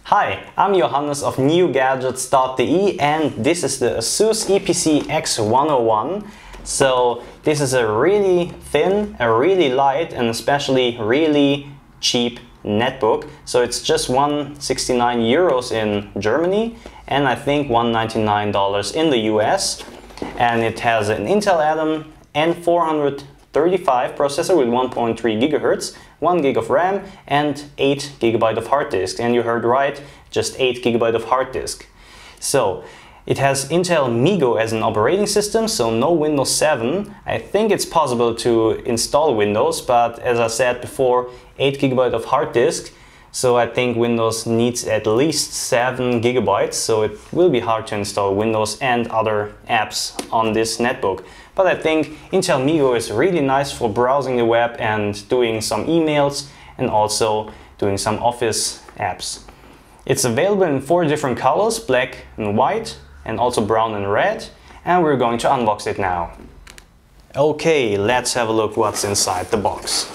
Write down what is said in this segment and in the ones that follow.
Hi, I'm Johannes of NewGadgets.de and this is the ASUS EPC X101. So this is a really thin, a really light and especially really cheap netbook. So it's just 169 euros in Germany and I think $199 in the US. And it has an Intel Atom N435 processor with 1.3 GHz, 1 GB of RAM and 8 GB of hard disk. And you heard right, just 8 GB of hard disk. So it has Intel MeeGo as an operating system, so no Windows 7. I think it's possible to install Windows, but as I said before, 8 GB of hard disk. So I think Windows needs at least 7 GB, so it will be hard to install Windows and other apps on this netbook. But I think Intel MeeGo is really nice for browsing the web and doing some emails and also doing some Office apps. It's available in 4 different colors, black and white, and also brown and red, and we're going to unbox it now. Okay, let's have a look what's inside the box.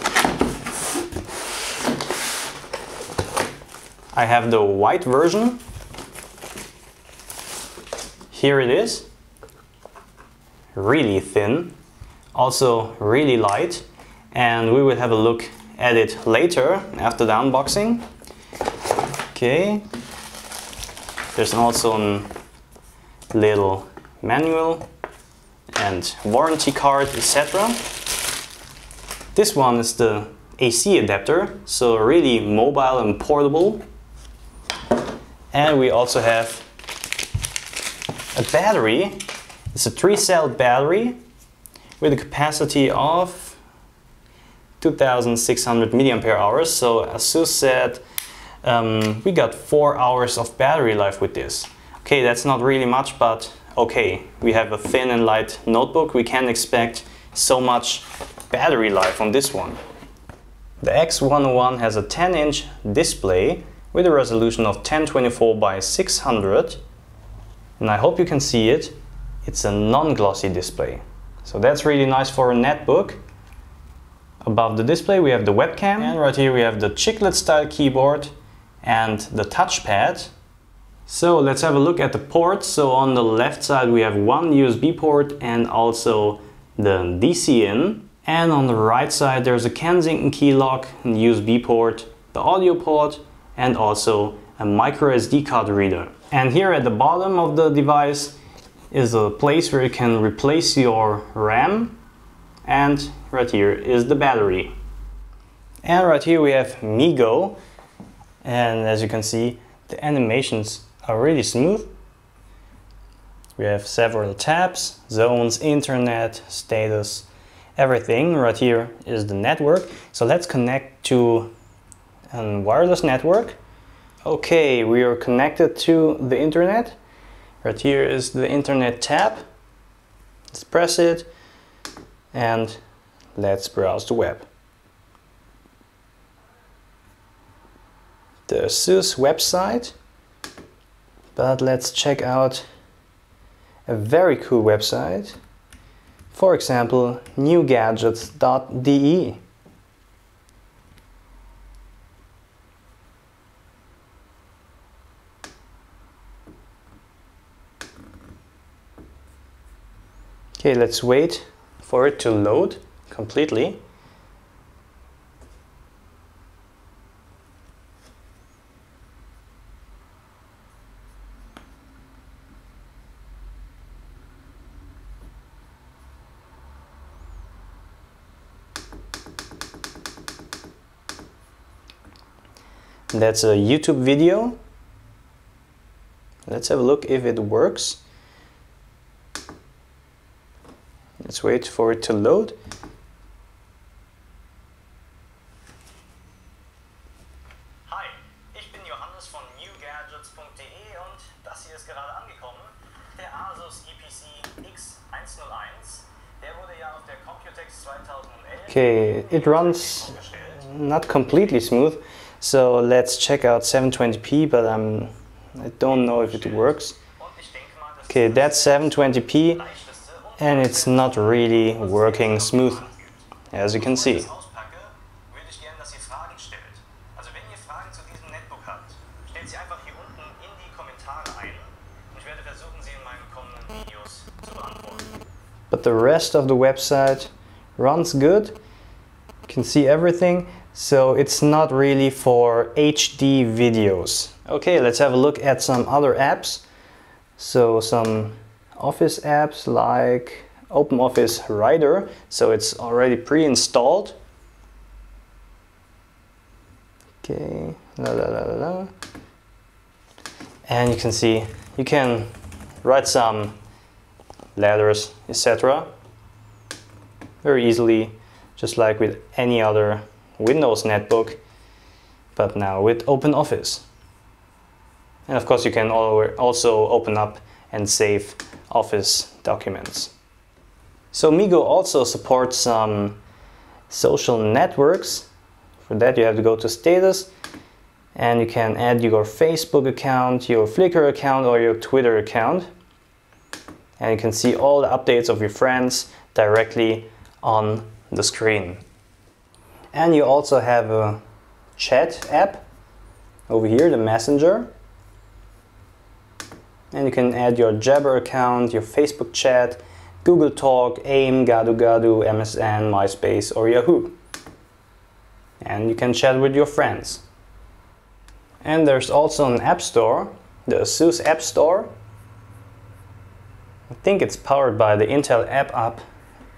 I have the white version. Here it is. Really thin, also really light, and we will have a look at it later after the unboxing. Okay, there's also a little manual and warranty card, etc. This one is the AC adapter, so really mobile and portable. And we also have a battery. It's a 3-cell battery with a capacity of 2600 mAh. So ASUS said we got 4 hours of battery life with this. Okay, that's not really much, but okay, we have a thin and light notebook. We can't expect so much battery life on this one. The X101 has a 10-inch display with a resolution of 1024 by 600, and I hope you can see it. It's a non-glossy display, so that's really nice for a netbook. Above the display we have the webcam, and right here we have the chiclet style keyboard and the touchpad. So let's have a look at the ports. So on the left side we have one USB port and also the DC in, and on the right side there's a Kensington key lock and USB port, the audio port and also a micro SD card reader. And here at the bottom of the device is a place where you can replace your RAM, and right here is the battery. And right here we have MeeGo, and as you can see the animations are really smooth. We have several tabs, zones, internet, status, everything. Right here is the network, so let's connect to a wireless network. Okay, we are connected to the internet. Right here is the internet tab. Let's press it and let's browse the web. The ASUS website, but let's check out a very cool website. For example, NewGadgets.de. Okay, let's wait for it to load completely. That's a YouTube video. Let's have a look if it works. Let's wait for it to load. Hi, ich bin Johannes von NewGadgets.de und das hier ist gerade angekommen. Der ASUS EPC X101. Der wurde ja auf der Computex 2011. Okay, it runs not completely smooth. So let's check out 720p, but I don't know if it works. Okay, that's 720p. And it's not really working smooth, as you can see. Fragen stellt. Also wenn ihr Fragen zu diesem Netbook habt, stellt sie einfach hier but the rest of the website runs good. You can see everything, so it's not really for HD videos. Okay, let's have a look at some other apps. So some Office apps like OpenOffice Writer, so it's already pre-installed. Okay, and you can see you can write some letters, etc. very easily, just like with any other Windows netbook, but now with OpenOffice. And of course you can also open up and save Office documents. So MeeGo also supports some social networks. For that you have to go to status and you can add your Facebook account, your Flickr account or your Twitter account. And you can see all the updates of your friends directly on the screen. And you also have a chat app over here, the Messenger. And you can add your Jabber account, your Facebook chat, Google Talk, AIM, Gadu Gadu, MSN, MySpace or Yahoo. And you can chat with your friends. And there's also an app store, the ASUS App Store. I think it's powered by the Intel App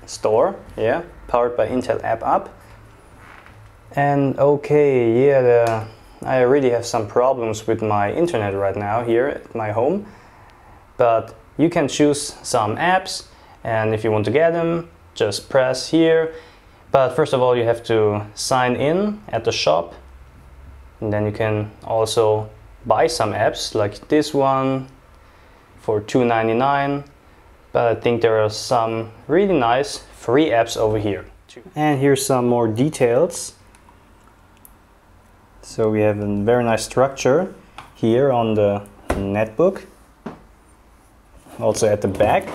Store. Yeah, powered by Intel App. And okay, yeah, I really have some problems with my internet right now here at my home. But you can choose some apps, and if you want to get them, just press here. But first of all, you have to sign in at the shop, and then you can also buy some apps like this one for $2.99. But I think there are some really nice free apps over here. And here's some more details. So we have a very nice structure here on the netbook. Also at the back.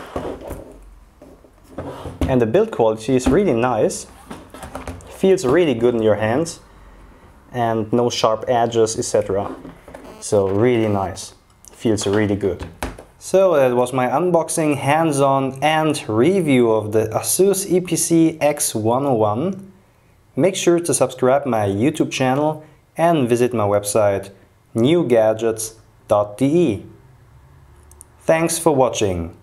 And the build quality is really nice. Feels really good in your hands. And no sharp edges, etc. So really nice. Feels really good. So that was my unboxing, hands-on and review of the ASUS EPC X101. Make sure to subscribe my YouTube channel and visit my website NewGadgets.de. Thanks for watching.